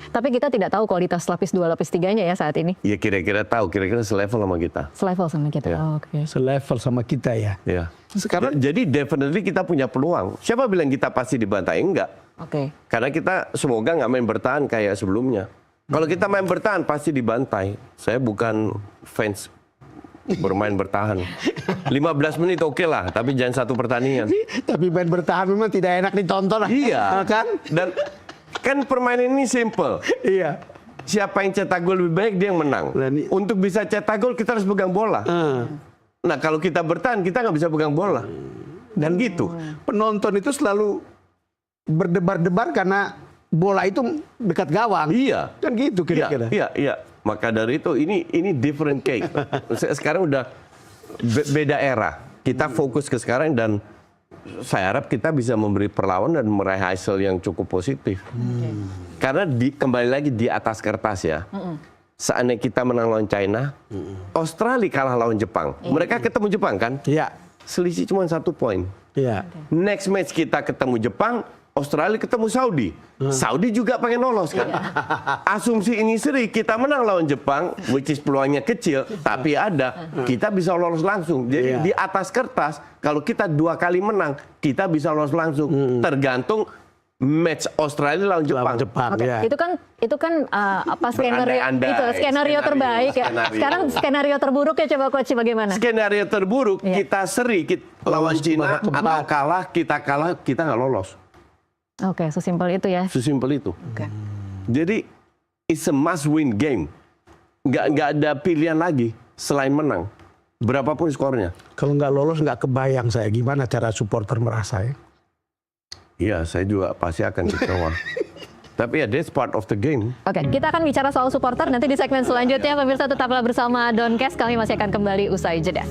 Tapi kita tidak tahu kualitas lapis 2, lapis 3-nya ya saat ini. Ya kira-kira tahu, kira-kira selevel sama kita. Selevel sama kita. Ya. Oh, oke. Selevel sama kita ya. Ya. Sekarang jadi definitely kita punya peluang. Siapa bilang kita pasti dibantai? Enggak. Oke. Karena kita semoga nggak main bertahan kayak sebelumnya. Kalau kita main bertahan pasti dibantai. Saya bukan fans bermain bertahan. 15 menit oke lah, tapi jangan satu pertandingan. Tapi main bertahan memang tidak enak ditonton lah. Iya. Kan? Dan kan permainan ini simple. Iya. Siapa yang cetak gol lebih baik dia yang menang. Untuk bisa cetak gol kita harus pegang bola. Nah kalau kita bertahan kita nggak bisa pegang bola. Dan gitu. Penonton itu selalu berdebar-debar karena bola itu dekat gawang. Iya. Kan gitu kira-kira. Iya. Maka dari itu ini different case. Sekarang udah beda era. Kita fokus ke sekarang dan saya harap kita bisa memberi perlawanan dan meraih hasil yang cukup positif. Karena kembali lagi di atas kertas ya. Seandainya kita menang lawan China, Australia kalah lawan Jepang. Mereka ketemu Jepang kan? Iya. Selisih cuma 1 poin. Iya. Next match kita ketemu Jepang, Australia ketemu Saudi. Saudi juga pengen lolos kan. Asumsi ini seri, kita menang lawan Jepang, which is peluangnya kecil, tapi ada, kita bisa lolos langsung. Jadi di atas kertas, kalau kita 2 kali menang, kita bisa lolos langsung. Tergantung match Australia lawan Jepang. Oke, ya. itu kan apa skenario Berandai-andai. itu skenario terbaik ya. Skenario. Sekarang skenario terburuk ya, coba Coach bagaimana? Skenario terburuk, kita seri, lawan Cina, babak atau kalah, kita nggak lolos. Oke, sesimpel itu ya. Sesimpel itu. Oke. Jadi it's a must win game. Nggak ada pilihan lagi selain menang. Berapapun skornya. Kalau nggak lolos nggak kebayang saya gimana cara supporter merasa ya. Iya, saya juga pasti akan kecewa. Tapi ya, that's part of the game. Oke, kita akan bicara soal supporter nanti di segmen selanjutnya. Pemirsa tetaplah bersama Doncast, kami masih akan kembali usai jeda.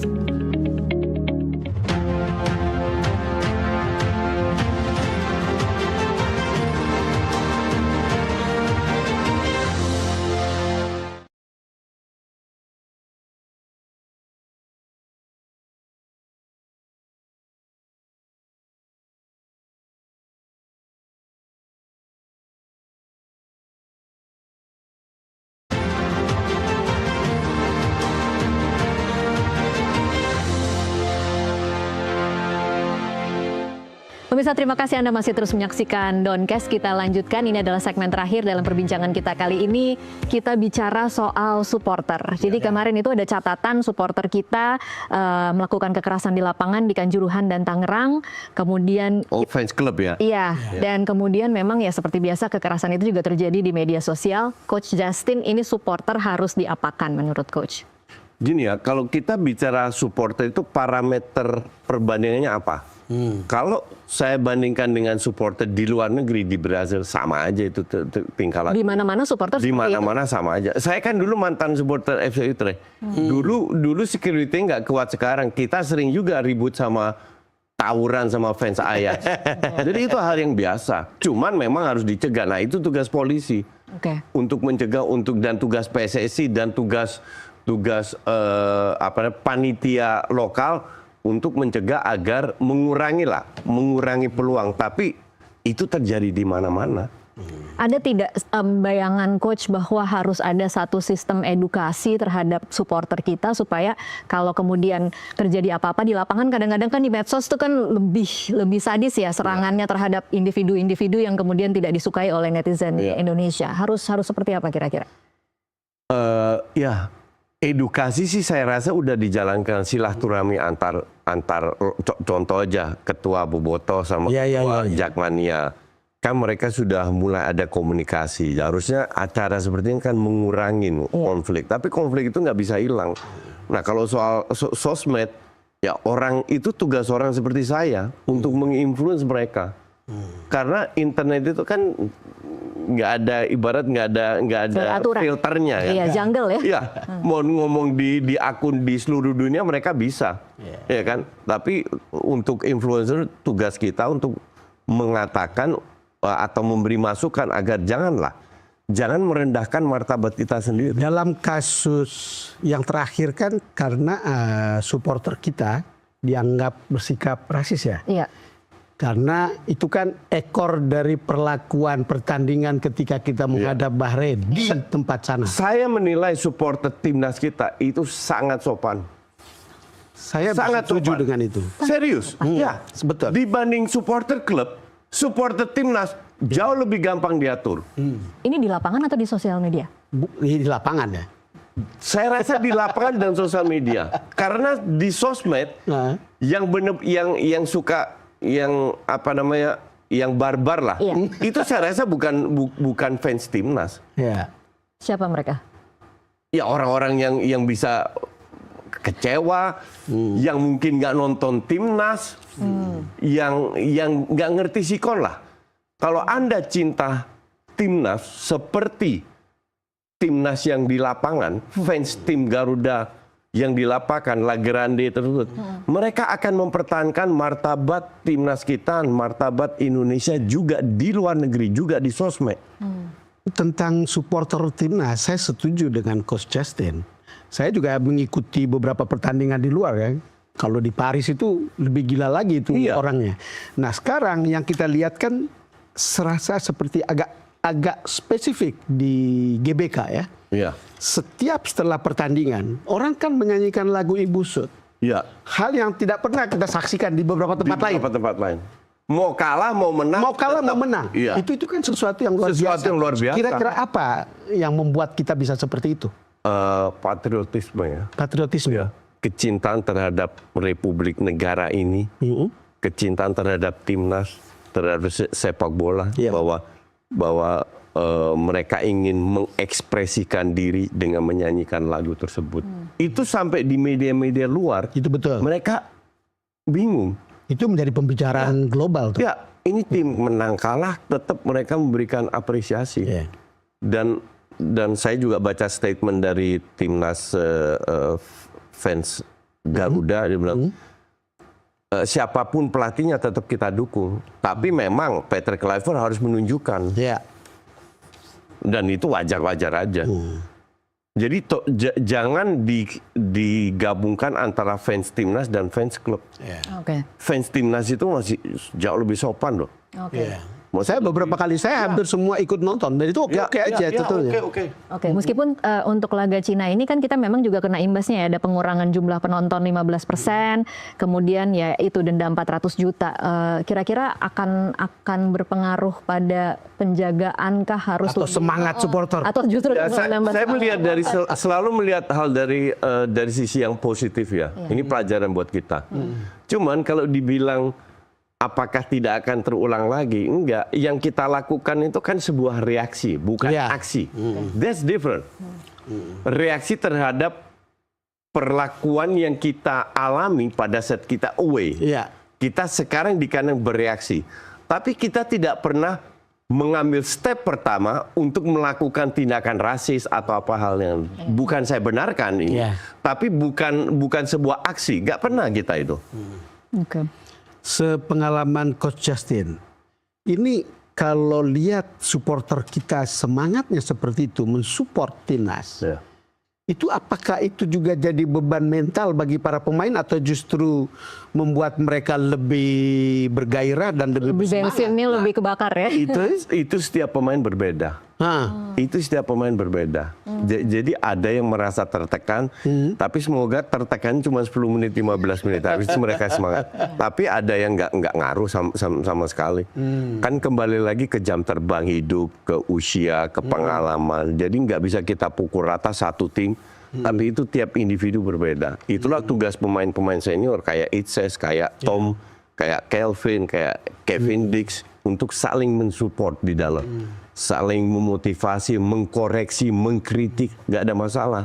Pemirsa, terima kasih Anda masih terus menyaksikan Doncast. Kita lanjutkan, ini adalah segmen terakhir dalam perbincangan kita kali ini. Kita bicara soal supporter. Jadi kemarin itu ada catatan supporter kita melakukan kekerasan di lapangan di Kanjuruhan dan Tangerang. Kemudian fans club ya? Iya, dan kemudian memang ya seperti biasa kekerasan itu juga terjadi di media sosial. Coach Justin, ini supporter harus diapakan menurut Coach? Gini ya, kalau kita bicara supporter itu parameter perbandingannya apa? Kalau saya bandingkan dengan supporter di luar negeri, di Brazil, sama aja itu tingkah laku. Di mana-mana supporter Di seperti itu. mana-mana sama aja. Saya kan dulu mantan supporter FC Utrecht. Dulu security nggak kuat sekarang. Kita sering juga ribut sama tawuran sama fans Ajax. Jadi itu hal yang biasa. Cuman memang harus dicegah. Nah, itu tugas polisi. Oke. Untuk mencegah, dan tugas PSSI dan tugas panitia lokal untuk mencegah agar mengurangi peluang. Tapi itu terjadi di mana-mana. Ada tidak bayangan Coach bahwa harus ada satu sistem edukasi terhadap supporter kita supaya kalau kemudian terjadi apa-apa di lapangan, kadang-kadang kan di medsos itu kan lebih sadis ya serangannya terhadap individu-individu yang kemudian tidak disukai oleh netizen di Indonesia. Harus seperti apa kira-kira? Ya, edukasi sih saya rasa udah dijalankan, silaturahmi antar contoh aja ketua Bobotoh sama ketua Jakmania. Kan mereka sudah mulai ada komunikasi. Harusnya acara seperti ini kan mengurangi konflik. Tapi konflik itu nggak bisa hilang. Nah, kalau soal sosmed, ya orang itu tugas orang seperti saya untuk menginfluence mereka. Karena internet itu kan nggak ada, ibarat nggak ada filternya ya. Iya, jungle ya. Iya, mau ngomong di akun di seluruh dunia mereka bisa, ya kan. Tapi untuk influencer tugas kita untuk mengatakan atau memberi masukan agar jangan merendahkan martabat kita sendiri. Dalam kasus yang terakhir kan karena supporter kita dianggap bersikap rasis ya. Iya. Karena itu kan ekor dari perlakuan pertandingan ketika kita menghadap Bahrain di tempat sana. Saya menilai supporter timnas kita itu sangat sopan. Saya sangat setuju sopan dengan itu. Serius? Ya, betul. Dibanding supporter klub, supporter timnas jauh lebih gampang diatur. Ini di lapangan atau di sosial media? Di lapangan ya. Saya rasa di lapangan dan sosial media. Karena di sosmed yang suka yang barbar lah. Itu saya rasa bukan fans timnas. Ya. Siapa mereka? Ya orang-orang yang bisa kecewa, yang mungkin nggak nonton timnas, yang nggak ngerti sikon lah. Kalau Anda cinta timnas seperti timnas yang di lapangan, fans tim Garuda yang di lapangan, La Grande tersebut, mereka akan mempertahankan martabat timnas kita, martabat Indonesia juga di luar negeri, juga di sosmed. Tentang supporter timnas, saya setuju dengan Coach Justin. Saya juga mengikuti beberapa pertandingan di luar ya. Kalau di Paris itu lebih gila lagi itu orangnya. Nah sekarang yang kita lihat kan serasa seperti agak spesifik di GBK ya. Iya. Setiap setelah pertandingan, orang kan menyanyikan lagu Ibu Sud. Iya. Hal yang tidak pernah kita saksikan di beberapa tempat lain. Mau kalah, mau menang. Mau kalah, mau menang. Iya. Itu kan sesuatu yang luar biasa. Kira-kira apa yang membuat kita bisa seperti itu? Patriotisme ya. Patriotisme. Ya. Kecintaan terhadap Republik negara ini, kecintaan terhadap timnas, terhadap sepak bola, bahwa mereka ingin mengekspresikan diri dengan menyanyikan lagu tersebut. Itu sampai di media-media luar. Itu betul. Mereka bingung. Itu menjadi pembicaraan global tuh. Ya, ini tim menang kalah tetap mereka memberikan apresiasi. Dan saya juga baca statement dari timnas fans Garuda, dia bilang siapapun pelatihnya tetap kita dukung. Tapi memang Peter Kluivert harus menunjukkan. Dan itu wajar-wajar aja. Jadi jangan digabungkan antara fans timnas dan fans klub. Fans timnas itu masih jauh lebih sopan loh. Saya beberapa kali hampir semua ikut nonton dan itu oke aja sebetulnya. Oke. Oke, meskipun untuk laga Cina ini kan kita memang juga kena imbasnya ya, ada pengurangan jumlah penonton 15%, kemudian ya itu denda 400 juta. Kira-kira akan berpengaruh pada penjagaankah harus Atau semangat supporter? Atau justru Ya, menambah saya melihat selalu melihat hal dari sisi yang positif ya. Ini pelajaran buat kita. Cuman kalau dibilang apakah tidak akan terulang lagi? Enggak. Yang kita lakukan itu kan sebuah reaksi, bukan aksi. That's different. Reaksi terhadap perlakuan yang kita alami pada saat kita away. Kita sekarang di kanan bereaksi. Tapi kita tidak pernah mengambil step pertama untuk melakukan tindakan rasis atau apa hal yang bukan saya benarkan ini. Tapi bukan sebuah aksi. Nggak pernah kita itu. Sepengalaman Coach Justin, ini kalau lihat supporter kita semangatnya seperti itu mensupport timnas, itu apakah itu juga jadi beban mental bagi para pemain atau justru membuat mereka lebih bergairah dan lebih semangat? bensinnya lebih kebakar ya? Itu setiap pemain berbeda. Itu setiap pemain berbeda. Jadi ada yang merasa tertekan, tapi semoga tertekan cuma 10 menit, 15 menit. Habis itu mereka semangat. Tapi ada yang nggak ngaruh sama sekali. Kan kembali lagi ke jam terbang hidup, ke usia, ke pengalaman. Jadi nggak bisa kita pukul rata satu tim. Tapi itu tiap individu berbeda. Itulah tugas pemain-pemain senior kayak Itses, kayak Tom, kayak Kelvin, kayak Kevin Dix untuk saling mensupport di dalam. Saling memotivasi, mengkoreksi, mengkritik, nggak ada masalah.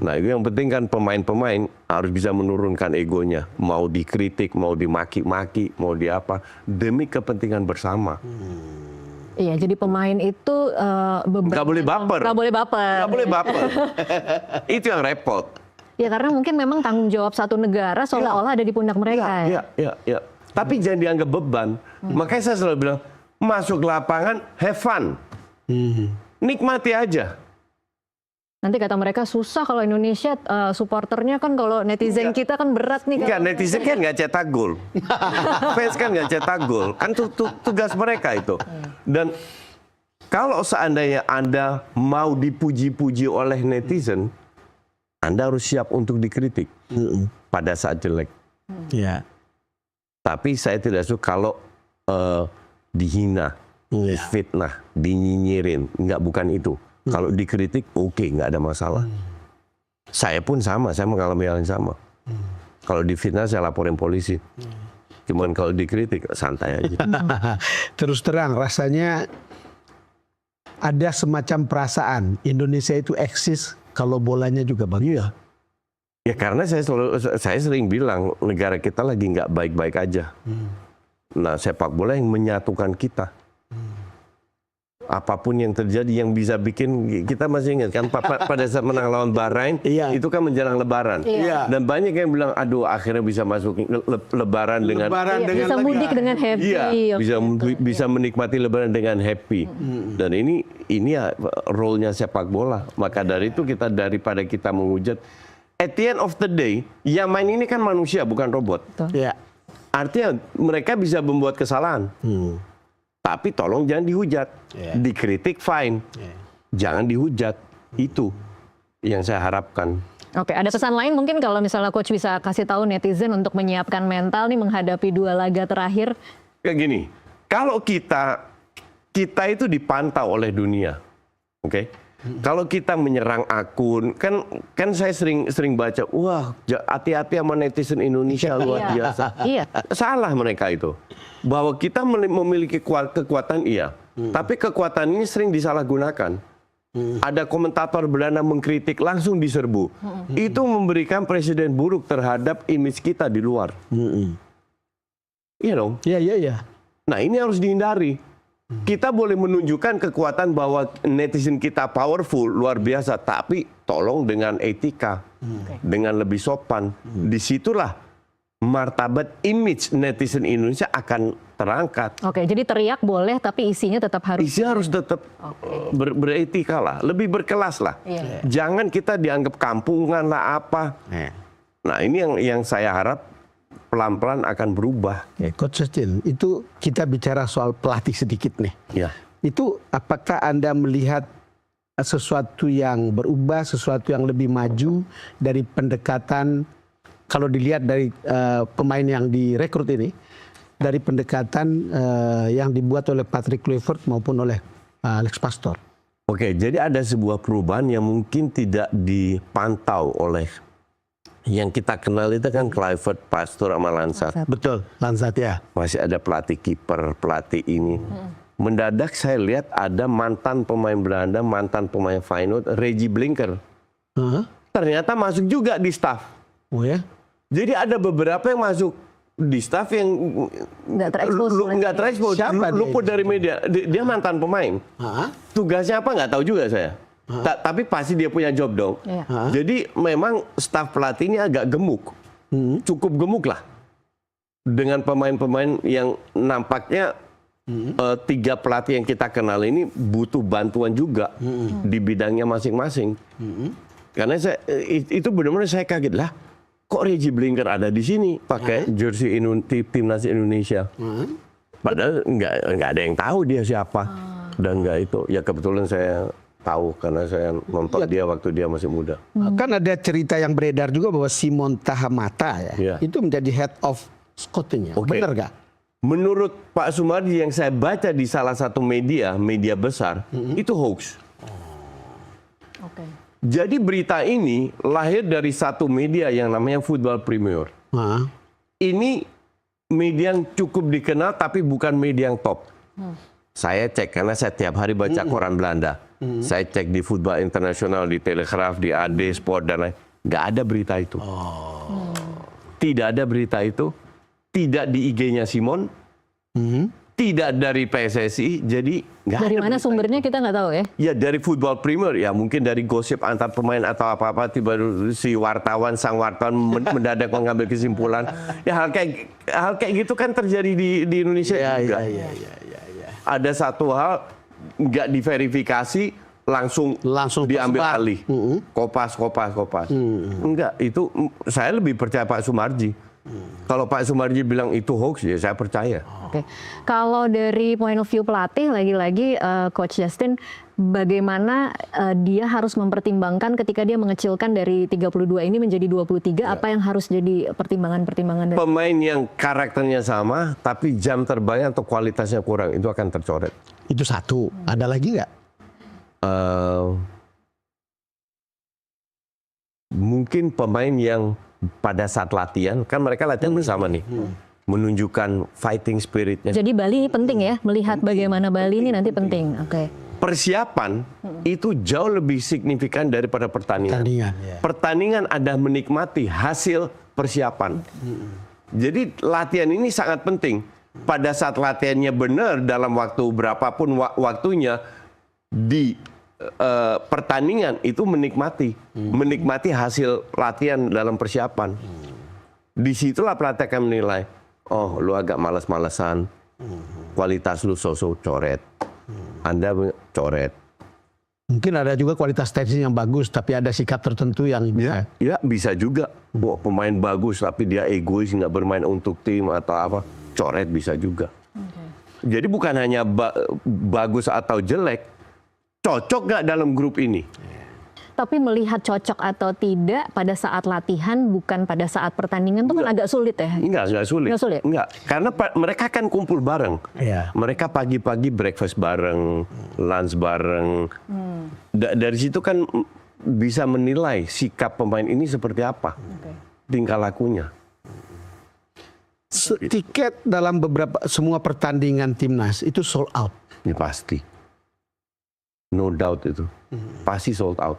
Nah itu yang penting kan pemain-pemain harus bisa menurunkan egonya. Mau dikritik, mau dimaki-maki, mau di apa, demi kepentingan bersama. Iya, jadi pemain itu nggak boleh baper. Nggak boleh baper. Nggak boleh baper. Itu yang repot. Ya karena mungkin memang tanggung jawab satu negara seolah-olah ada di pundak mereka. Iya. Tapi jangan dianggap beban. Makanya saya selalu bilang, masuk lapangan, have fun. Nikmati aja. Nanti kata mereka susah kalau Indonesia supporternya kan kalau netizen kita kan berat nih. Enggak, netizen kan nggak cetak gol. Fans kan nggak cetak gol. Kan tugas mereka itu. Dan kalau seandainya Anda mau dipuji-puji oleh netizen, Anda harus siap untuk dikritik pada saat jelek. Tapi saya tidak suka kalau dihina, fitnah, dinyinyirin. Enggak, bukan itu. Kalau dikritik, oke, nggak ada masalah. Saya pun sama, saya mengalami hal yang sama. Kalau difitnah, saya laporin polisi. Cuman kalau dikritik, santai aja. Terus terang, rasanya ada semacam perasaan Indonesia itu eksis kalau bolanya juga bagus. Ya karena saya sering bilang, negara kita lagi nggak baik-baik aja. Nah, sepak bola yang menyatukan kita. Apapun yang terjadi yang bisa bikin, kita masih ingat kan pada saat menang lawan Bahrain, itu kan menjelang Lebaran. Dan banyak yang bilang, aduh akhirnya bisa masuk Lebaran dengan bisa mudik dengan happy. Bisa menikmati Lebaran dengan happy. Dan ini ya role-nya sepak bola. Maka dari itu daripada kita menghujat, at the end of the day, yang main ini kan manusia bukan robot. Artinya mereka bisa membuat kesalahan. Tapi tolong jangan dihujat. Dikritik fine. Jangan dihujat. Itu yang saya harapkan. Oke, ada pesan lain mungkin kalau misalnya Coach bisa kasih tahu netizen untuk menyiapkan mental nih menghadapi 2 laga terakhir. Kayak gini, kalau kita itu dipantau oleh dunia. Oke? Kalau kita menyerang akun, kan saya sering baca, wah hati-hati sama netizen Indonesia luar biasa. Salah mereka itu. Bahwa kita memiliki kekuatan, tapi kekuatan ini sering disalahgunakan. Ada komentator Belanda mengkritik, langsung diserbu. Itu memberikan presiden buruk terhadap image kita di luar. Iya dong? Iya. Nah ini harus dihindari. Kita boleh menunjukkan kekuatan bahwa netizen kita powerful, luar biasa, tapi tolong dengan etika, dengan lebih sopan. Disitulah martabat image netizen Indonesia akan terangkat. Oke, jadi teriak boleh, tapi isinya tetap harus... Isinya harus tetap beretika lah, lebih berkelas lah. Jangan kita dianggap kampungan lah apa. Nah ini yang saya harap pelan-pelan akan berubah. Ya, Coach Justin, itu kita bicara soal pelatih sedikit nih. Ya. Itu apakah Anda melihat sesuatu yang berubah, sesuatu yang lebih maju dari pendekatan, kalau dilihat dari pemain yang direkrut ini, dari pendekatan yang dibuat oleh Patrick Kluivert maupun oleh Alex Pastoor? Oke, jadi ada sebuah perubahan yang mungkin tidak dipantau oleh yang kita kenal itu kan Kluivert, Pastoor, sama Lansat. Betul, Lansat ya. Masih ada pelatih kiper, pelatih ini. Mendadak saya lihat ada mantan pemain Belanda, mantan pemain Feyenoord, Reggie Blinker. Ternyata masuk juga di staff. Oh ya? Jadi ada beberapa yang masuk di staff yang nggak terekspos, luput dari media. Dia mantan pemain. Tugasnya apa nggak tahu juga saya. Tapi pasti dia punya job dong. Jadi memang staf pelatih ini agak gemuk, cukup gemuk lah. Dengan pemain-pemain yang nampaknya 3 pelatih yang kita kenal ini butuh bantuan juga di bidangnya masing-masing. Karena itu benar-benar saya kaget lah. Kok Reggie Blinker ada di sini pakai jersey timnas Indonesia? Padahal nggak ada yang tahu dia siapa dan nggak itu. Ya kebetulan saya tahu karena saya nonton dia waktu dia masih muda. Kan ada cerita yang beredar juga bahwa Simon Tahamata itu menjadi head of scouting. Benar nggak? Menurut Pak Sumarji yang saya baca di salah satu media besar itu hoax. Jadi berita ini lahir dari satu media yang namanya Football Premier. Ini media yang cukup dikenal tapi bukan media yang top. Saya cek karena saya tiap hari baca koran Belanda. Saya cek di Football International, di Telegraph, di AD Sport dan lain. Nggak ada berita itu. Tidak ada berita itu. Tidak di IG-nya Simon. Tidak dari PSSI, jadi nggak ada. Dari mana sumbernya kita nggak tahu ya? Ya dari Football Premier, ya mungkin dari gosip antar pemain atau apa-apa, tiba si sang wartawan mendadak mengambil kesimpulan. Ya hal kayak gitu kan terjadi di Indonesia juga. Ada satu hal nggak diverifikasi langsung diambil alih. Kopas. Enggak, itu saya lebih percaya Pak Sumarji. Kalau Pak Sumarji bilang itu hoax, ya saya percaya. Oke. Kalau dari point of view pelatih, lagi-lagi Coach Justin, bagaimana dia harus mempertimbangkan ketika dia mengecilkan dari 32 ini menjadi 23, apa yang harus jadi pertimbangan-pertimbangan? Pemain yang karakternya sama, tapi jam terbangnya atau kualitasnya kurang, itu akan tercoret. Itu satu. Ada lagi nggak? Mungkin pemain yang pada saat latihan, kan mereka latihan bersama nih, menunjukkan fighting spiritnya. Jadi Bali ini penting ya, melihat bagaimana Bali ini nanti penting. Persiapan itu jauh lebih signifikan daripada pertandingan. Pertandingan ada menikmati hasil persiapan. Jadi latihan ini sangat penting. Pada saat latihannya benar dalam waktu berapapun waktunya di pertandingan itu menikmati hasil latihan dalam persiapan. Disitulah pelatih akan menilai, oh lu agak malas-malesan, kualitas lu so-so coret, Anda coret. Mungkin ada juga kualitas teknis yang bagus, tapi ada sikap tertentu yang ya bisa juga. Wah, pemain bagus tapi dia egois, nggak bermain untuk tim atau apa, coret bisa juga. Jadi bukan hanya bagus atau jelek, cocok nggak dalam grup ini? Tapi melihat cocok atau tidak pada saat latihan, bukan pada saat pertandingan, itu kan agak sulit ya? Enggak sulit. Enggak, karena mereka kan kumpul bareng. Mereka pagi-pagi breakfast bareng, lunch bareng. Dari situ kan bisa menilai sikap pemain ini seperti apa, tingkah lakunya. Tiket dalam semua pertandingan timnas itu sold out. Ini pasti. No doubt itu. Pasti sold out.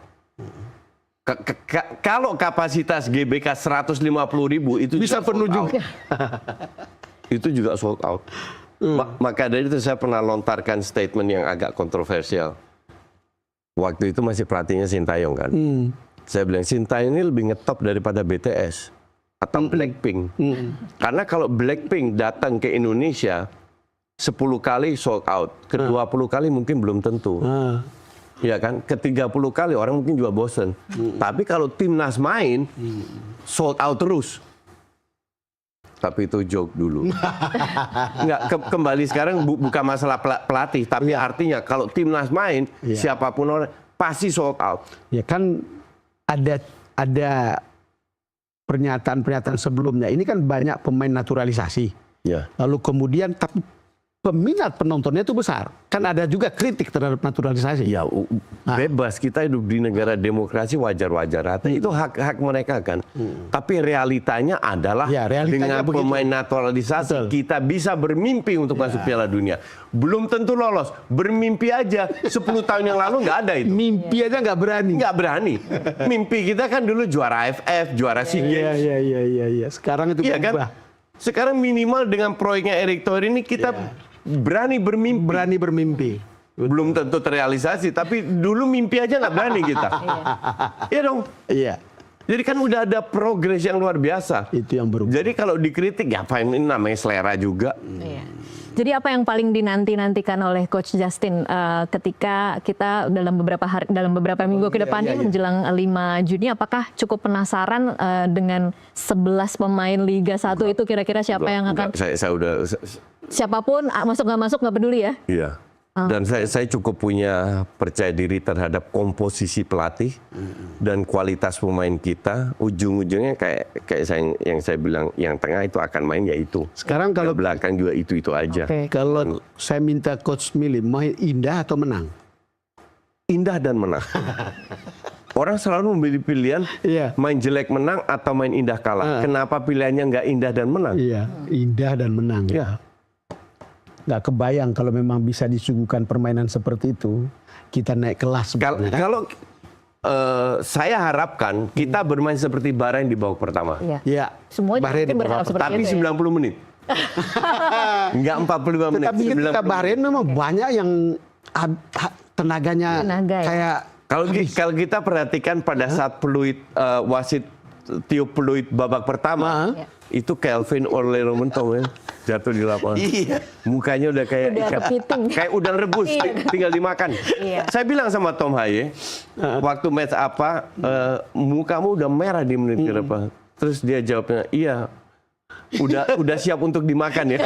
Kalau kapasitas GBK 150.000 itu bisa penuh juga. Itu juga sold out. Maka dari itu saya pernah lontarkan statement yang agak kontroversial. Waktu itu masih pelatihnya Sintayong kan. Saya bilang Sintayong ini lebih ngetop daripada BTS atau Blackpink. Karena kalau Blackpink datang ke Indonesia 10 kali sold out, ke-20 kali mungkin belum tentu. Ya kan, ke-30 kali orang mungkin juga bosen. Tapi kalau timnas main, sold out terus. tapi itu joke dulu. Nggak, kembali sekarang bukan masalah pelatih, tapi artinya kalau timnas main, siapapun orang pasti sold out. Ya kan ada pernyataan-pernyataan sebelumnya. Ini kan banyak pemain naturalisasi. Ya. Lalu kemudian tapi peminat penontonnya itu besar. Kan ada juga kritik terhadap naturalisasi. Ya bebas, kita hidup di negara demokrasi, wajar-wajar aja. Itu hak mereka kan. Tapi realitanya adalah dengan begitu. pemain naturalisasi kita bisa bermimpi untuk masuk Piala Dunia. Belum tentu lolos, bermimpi aja. 10 tahun yang lalu nggak ada itu. Mimpi aja nggak berani. Nggak berani. Mimpi kita kan dulu juara AFF, juara SEA Games. Iya. Sekarang itu berubah. Kan? Sekarang minimal dengan proyeknya Erick Thohir ini kita berani bermimpi. Berani bermimpi. Belum tentu terrealisasi, tapi dulu mimpi aja nggak berani kita. Iya dong. Iya. Jadi kan udah ada progres yang luar biasa. Itu yang berubah. Jadi kalau dikritik, ya apa ini namanya selera juga. Iya. Jadi apa yang paling dinanti-nantikan oleh Coach Justin ketika kita dalam beberapa minggu ke depan ini menjelang 5 Juni, apakah cukup penasaran dengan 11 pemain Liga 1 itu kira-kira siapa yang akan? Saya udah. Siapapun masuk nggak peduli ya? Iya. Dan saya cukup punya percaya diri terhadap komposisi pelatih dan kualitas pemain kita. Ujung-ujungnya kayak yang saya bilang, yang tengah itu akan main ya itu. Sekarang kalau belakang juga itu aja. Okay. Kalau saya minta Coach milih, main indah atau menang? Indah dan menang. Orang selalu memilih pilihan main jelek menang atau main indah kalah. Kenapa pilihannya nggak indah dan menang? Iya, indah dan menang. Ya. Nggak kebayang kalau memang bisa disuguhkan permainan seperti itu, kita naik kelas. Kalau saya harapkan kita bermain seperti Bahrain di babak pertama. Iya. Semua Bahrain berharap seperti tapi itu. 90 menit. Enggak 45 menit. Tapi ketika Bahrain memang banyak yang tenaganya kayak kalau kita perhatikan pada saat peluit wasit tiup peluit babak pertama, itu Kelvin Orleromentong jatuh di lapangan. Iya. Mukanya udah kayak kayak udang rebus, tinggal dimakan. Saya bilang sama Tom Haye, waktu match apa, mukamu udah merah di menit berapa? Terus dia jawabnya, iya. Udah siap untuk dimakan ya.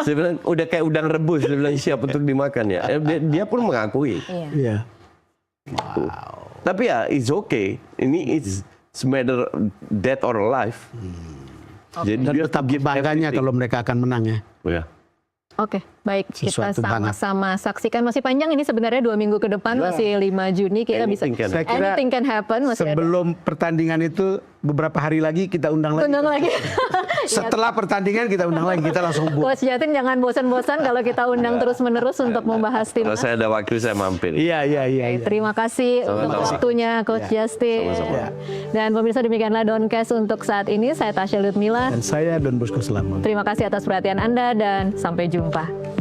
Saya bilang udah kayak udang rebus, dia bilang siap untuk dimakan ya. Dia pun mengakui. Iya. Wow. Tapi ya it's okay. Ini it's matter death or alive. Jadi dan tetap bangganya kalau mereka akan menang ya. Ya. Oke, baik. Kita Sesuatu sama-sama saksikan. Masih panjang ini sebenarnya 2 minggu ke depan, masih 5 Juni. Kita bisa, Saya kira anything can happen. Masih sebelum pertandingan itu, beberapa hari lagi kita undang lagi. Undang lagi. Setelah pertandingan kita undang lagi, kita langsung Coach Justin jangan bosan-bosan kalau kita undang terus-menerus untuk membahas tim. Kalau saya ada waktu saya mampir. Iya. Terima kasih untuk waktunya Coach Justin. Dan pemirsa, demikianlah Doncast untuk saat ini. Saya Tasya Ludmila. Dan saya Don Bosco Selamat. Terima kasih atas perhatian Anda dan sampai jumpa.